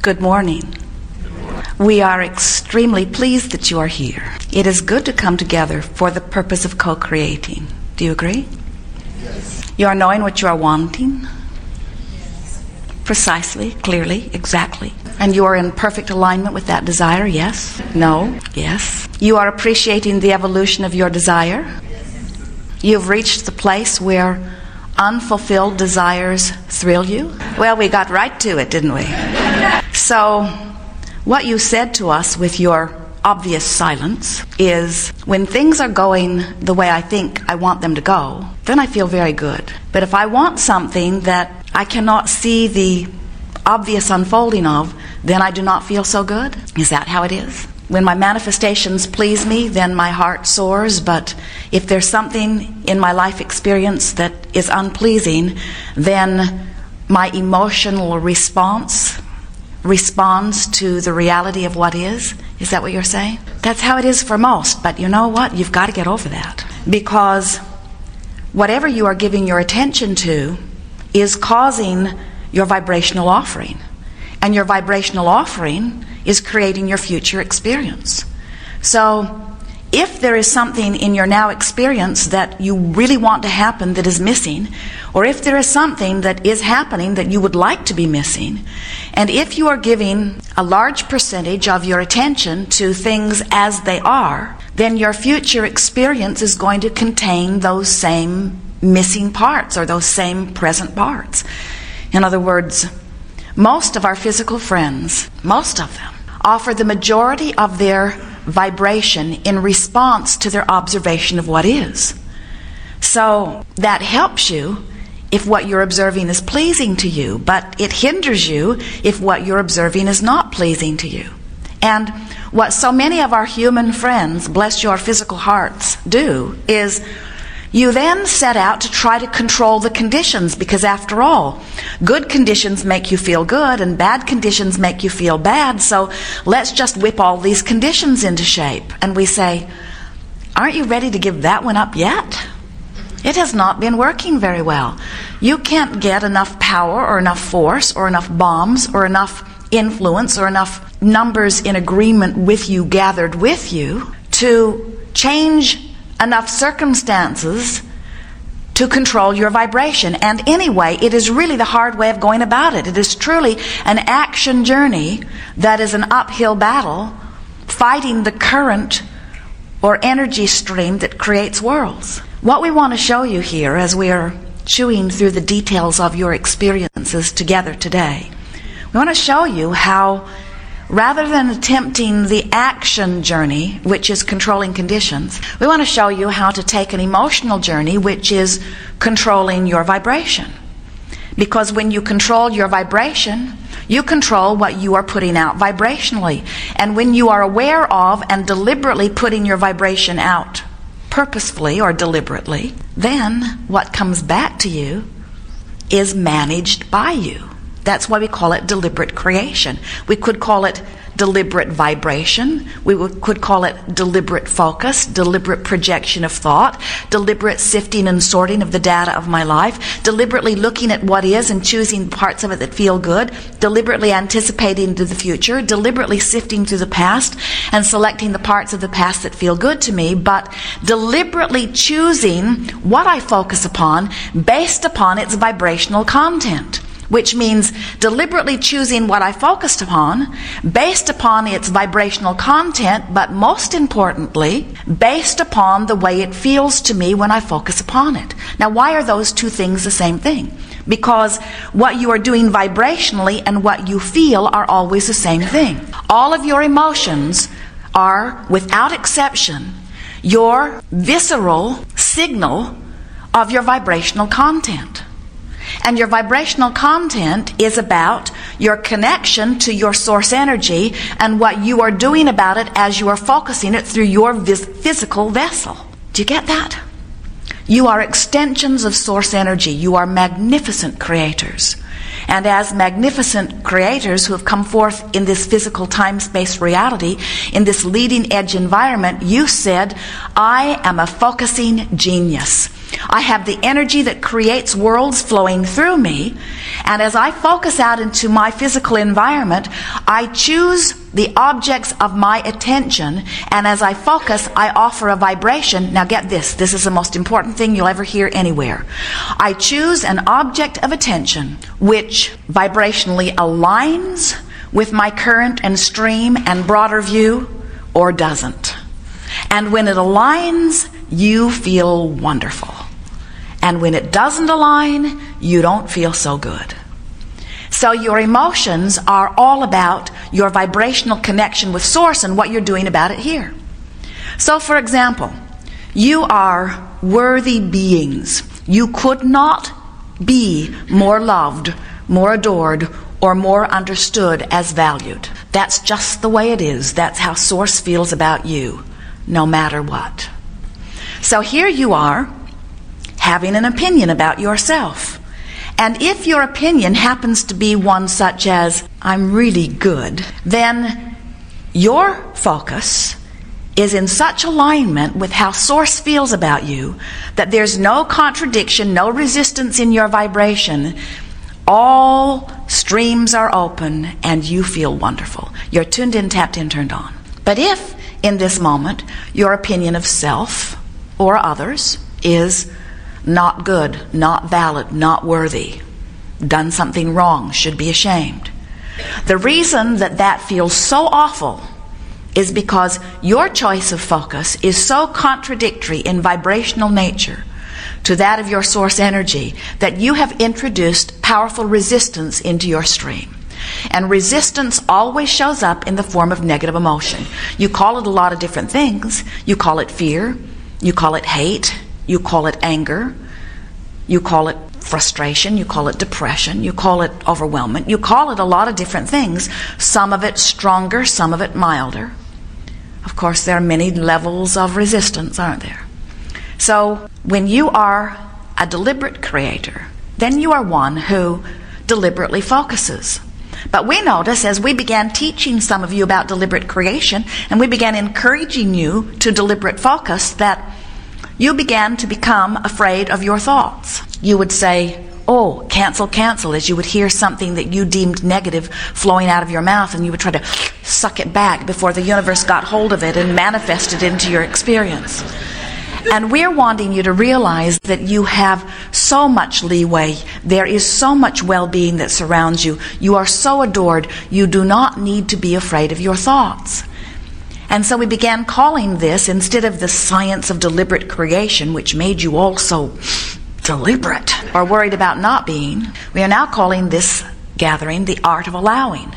Good morning. We are extremely pleased that you are here. It is good to come together for the purpose of co-creating. Do you agree? Yes. You are knowing what you are wanting? Yes. Precisely, clearly, exactly. And you are in perfect alignment with that desire, yes? No? Yes. You are appreciating the evolution of your desire? Yes. You've reached the place where unfulfilled desires thrill you? Well, we got right to it, didn't we? So, what you said to us with your obvious silence is, when things are going the way I think I want them to go, then I feel very good. But if I want something that I cannot see the obvious unfolding of, then I do not feel so good? Is that how it is? When my manifestations please me, then my heart soars. But if there's something in my life experience that is unpleasing, then my emotional response responds to the reality of what is. Is that what you're saying? That's how it is for most. But you know what? You've got to get over that. Because whatever you are giving your attention to is causing your vibrational offering. And your vibrational offering is creating your future experience. So, if there is something in your now experience that you really want to happen that is missing, or if there is something that is happening that you would like to be missing, and if you are giving a large percentage of your attention to things as they are, then your future experience is going to contain those same missing parts or those same present parts. In other words, most of our physical friends, most of them, offer the majority of their vibration in response to their observation of what is. So that helps you if what you're observing is pleasing to you, but it hinders you if what you're observing is not pleasing to you. And what so many of our human friends, bless your physical hearts, do is you then set out to try to control the conditions, because after all, good conditions make you feel good and bad conditions make you feel bad, so let's just whip all these conditions into shape. And we say, aren't you ready to give that one up yet? It has not been working very well. You can't get enough power or enough force or enough bombs or enough influence or enough numbers in agreement with you, gathered with you, to change enough circumstances to control your vibration. And anyway, it is really the hard way of going about it. It is truly an action journey that is an uphill battle, fighting the current or energy stream that creates worlds. What we want to show you here, as we are chewing through the details of your experiences together today, we want to show you how, rather than attempting the action journey, which is controlling conditions, we want to show you how to take an emotional journey, which is controlling your vibration. Because when you control your vibration, you control what you are putting out vibrationally. And when you are aware of and deliberately putting your vibration out purposefully or deliberately, then what comes back to you is managed by you. That's why we call it deliberate creation. We could call it deliberate vibration. We could call it deliberate focus, deliberate projection of thought, deliberate sifting and sorting of the data of my life, deliberately looking at what is and choosing parts of it that feel good, deliberately anticipating to the future, deliberately sifting through the past and selecting the parts of the past that feel good to me, but deliberately choosing what I focus upon based upon its vibrational content. Which means deliberately choosing what I focused upon based upon its vibrational content, but most importantly, based upon the way it feels to me when I focus upon it. Now, why are those two things the same thing? Because what you are doing vibrationally and what you feel are always the same thing. All of your emotions are, without exception, your visceral signal of your vibrational content. And your vibrational content is about your connection to your source energy and what you are doing about it as you are focusing it through your physical vessel. Do you get that? You are extensions of source energy. You are magnificent creators. And as magnificent creators who have come forth in this physical time-space reality, in this leading edge environment, you said, I am a focusing genius. I have the energy that creates worlds flowing through me, and as I focus out into my physical environment, I choose the objects of my attention, and as I focus, I offer a vibration. Now get this, this is the most important thing you'll ever hear anywhere. I choose an object of attention which vibrationally aligns with my current and stream and broader view, or doesn't. And when it aligns, you feel wonderful. And when it doesn't align, you don't feel so good. So your emotions are all about your vibrational connection with Source and what you're doing about it here. So for example, you are worthy beings. You could not be more loved, more adored, or more understood as valued. That's just the way it is. That's how Source feels about you, no matter what. So here you are, having an opinion about yourself. And if your opinion happens to be one such as, I'm really good, then your focus is in such alignment with how Source feels about you that there's no contradiction, no resistance in your vibration. All streams are open and you feel wonderful. You're tuned in, tapped in, turned on. But if in this moment your opinion of self or others is not good, not valid, not worthy, done something wrong, should be ashamed, the reason that that feels so awful is because your choice of focus is so contradictory in vibrational nature to that of your Source energy that you have introduced powerful resistance into your stream. And resistance always shows up in the form of negative emotion. You call it a lot of different things. You call it fear, you call it hate, you call it anger, you call it frustration, you call it depression, you call it overwhelmment, you call it a lot of different things. Some of it stronger, some of it milder. Of course, there are many levels of resistance, aren't there? So when you are a deliberate creator, then you are one who deliberately focuses. But we notice as we began teaching some of you about deliberate creation, and we began encouraging you to deliberate focus, that you began to become afraid of your thoughts. You would say, oh, cancel, cancel, as you would hear something that you deemed negative flowing out of your mouth, and you would try to suck it back before the universe got hold of it and manifested it into your experience. And we're wanting you to realize that you have so much leeway. There is so much well-being that surrounds you. You are so adored. You do not need to be afraid of your thoughts. And so we began calling this, instead of the science of deliberate creation, which made you all so deliberate or worried about not being, we are now calling this gathering the art of allowing,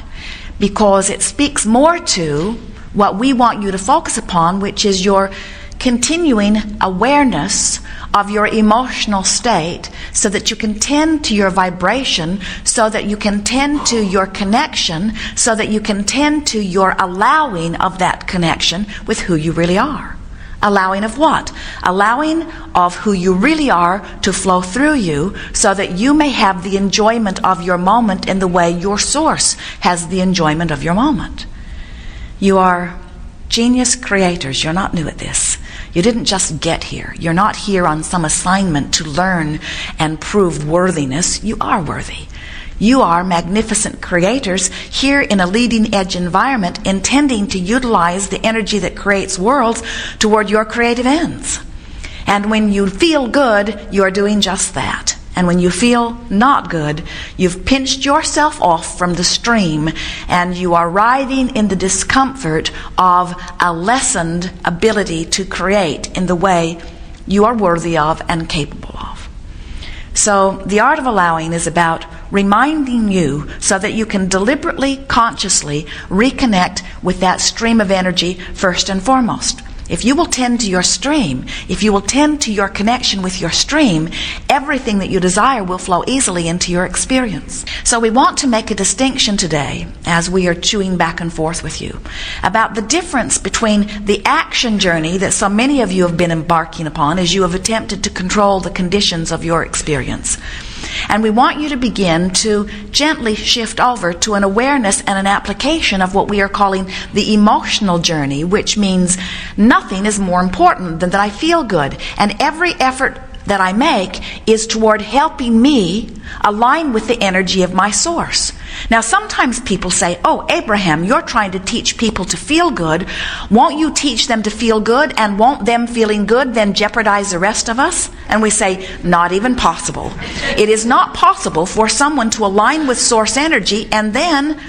because it speaks more to what we want you to focus upon, which is your continuing awareness of your emotional state, so that you can tend to your vibration, so that you can tend to your connection, so that you can tend to your allowing of that connection with who you really are. Allowing of what? Allowing of who you really are to flow through you, so that you may have the enjoyment of your moment in the way your Source has the enjoyment of your moment. You are genius creators. You're not new at this. You didn't just get here. You're not here on some assignment to learn and prove worthiness. You are worthy. You are magnificent creators here in a leading edge environment, intending to utilize the energy that creates worlds toward your creative ends. And when you feel good, you are doing just that. And when you feel not good, you've pinched yourself off from the stream, and you are riding in the discomfort of a lessened ability to create in the way you are worthy of and capable of. So the art of allowing is about reminding you so that you can deliberately, consciously reconnect with that stream of energy first and foremost. If you will tend to your stream, if you will tend to your connection with your stream, everything that you desire will flow easily into your experience. So we want to make a distinction today, as we are chewing back and forth with you, about the difference between the action journey that so many of you have been embarking upon as you have attempted to control the conditions of your experience. And we want you to begin to gently shift over to an awareness and an application of what we are calling the emotional journey, which means nothing is more important than that I feel good. And every effort that I make is toward helping me align with the energy of my source. Now, sometimes people say, "Oh, Abraham, you're trying to teach people to feel good. Won't you teach them to feel good, and won't them feeling good then jeopardize the rest of us?" And we say, not even possible. It is not possible for someone to align with source energy and then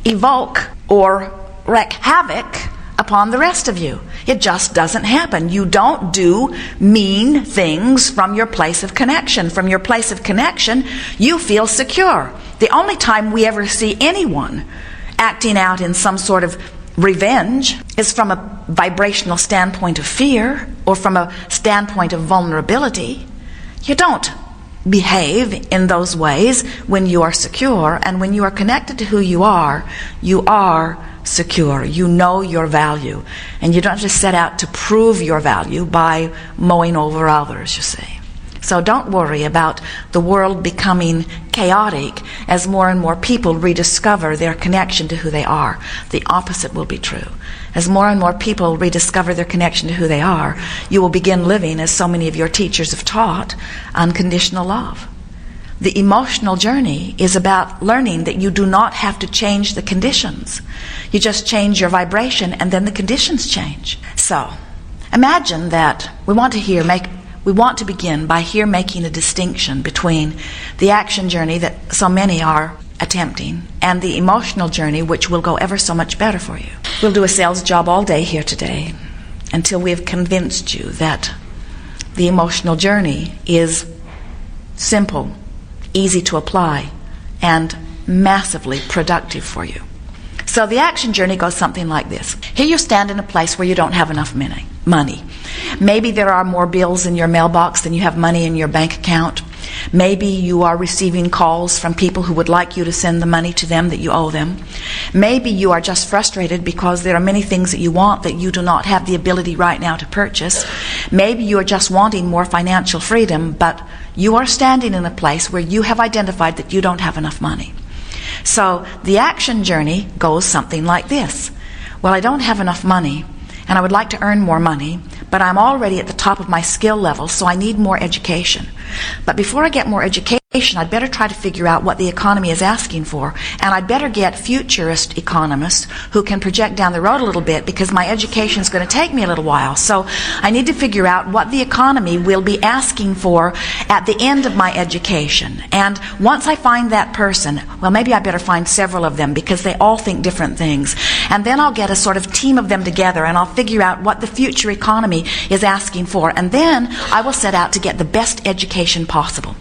evoke or wreak havoc upon the rest of you. It just doesn't happen. You don't do mean things from your place of connection. From your place of connection, you feel secure. The only time we ever see anyone acting out in some sort of revenge is from a vibrational standpoint of fear or from a standpoint of vulnerability. You don't behave in those ways when you are secure, and when you are connected to who you are secure. You know your value, and you don't just set out to prove your value by mowing over others, you see. So don't worry about the world becoming chaotic as more and more people rediscover their connection to who they are. The opposite will be true. As more and more people rediscover their connection to who they are, you will begin living, as so many of your teachers have taught, unconditional love. The emotional journey is about learning that you do not have to change the conditions. You just change your vibration, and then the conditions change. So, imagine that we want to begin by here making a distinction between the action journey that so many are attempting and the emotional journey, which will go ever so much better for you. We'll do a sales job all day here today until we have convinced you that the emotional journey is simple, easy to apply, and massively productive for you. So the action journey goes something like this. Here you stand in a place where you don't have enough money. Maybe there are more bills in your mailbox than you have money in your bank account. Maybe you are receiving calls from people who would like you to send the money to them that you owe them. Maybe you are just frustrated because there are many things that you want that you do not have the ability right now to purchase. Maybe you are just wanting more financial freedom, but you are standing in a place where you have identified that you don't have enough money. So the action journey goes something like this. Well, I don't have enough money, and I would like to earn more money, but I'm already at the top of my skill level, so I need more education. But before I get more education, I'd better try to figure out what the economy is asking for, and I'd better get futurist economists who can project down the road a little bit, because my education is going to take me a little while. So I need to figure out what the economy will be asking for at the end of my education. And once I find that person, well, maybe I better find several of them because they all think different things. And then I'll get a sort of team of them together, and I'll figure out what the future economy is asking for. And then I will set out to get the best education possible.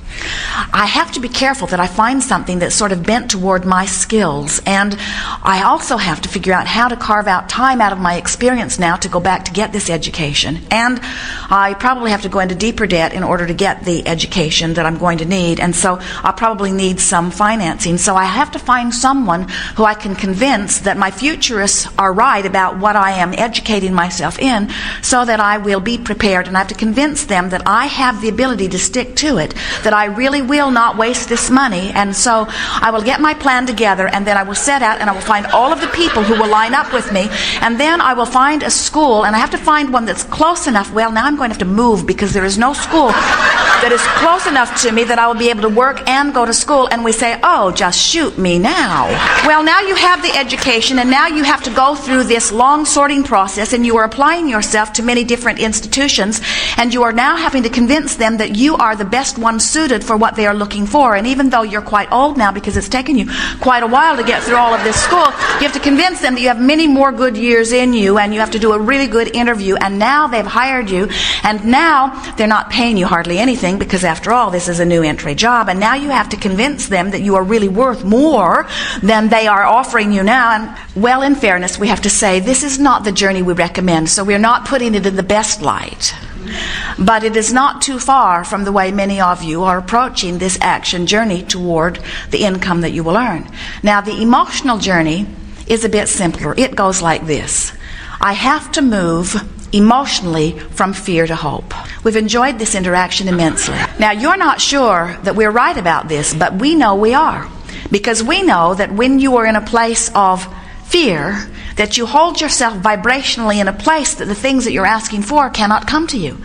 I have to be careful that I find something that's sort of bent toward my skills, and I also have to figure out how to carve out time out of my experience now to go back to get this education. And I probably have to go into deeper debt in order to get the education that I'm going to need, and so I'll probably need some financing. So I have to find someone who I can convince that my futurists are right about what I am educating myself in, so that I will be prepared, and I have to convince them that I have the ability to stick to it, that I really will not waste this money. And so I will get my plan together, and then I will set out and I will find all of the people who will line up with me, and then I will find a school, and I have to find one that's close enough. Well, now I'm going to have to move because there is no school that is close enough to me that I will be able to work and go to school. And we say, oh, just shoot me now. Well, now you have the education, and now you have to go through this long sorting process, and you are applying yourself to many different institutions, and you are now having to convince them that you are the best one suited for what they are looking for. And even though you're quite old now, because it's taken you quite a while to get through all of this school, you have to convince them that you have many more good years in you, and you have to do a really good interview. And now they've hired you, and now they're not paying you hardly anything, because after all, this is a new entry job. And now you have to convince them that you are really worth more than they are offering you now. And well, in fairness, we have to say this is not the journey we recommend, so we're not putting it in the best light. But it is not too far from the way many of you are approaching this action journey toward the income that you will earn. Now, the emotional journey is a bit simpler. It goes like this. I have to move emotionally from fear to hope. We've enjoyed this interaction immensely. Now, you're not sure that we're right about this, but we know we are. Because we know that when you are in a place of fear, that you hold yourself vibrationally in a place that the things that you're asking for cannot come to you.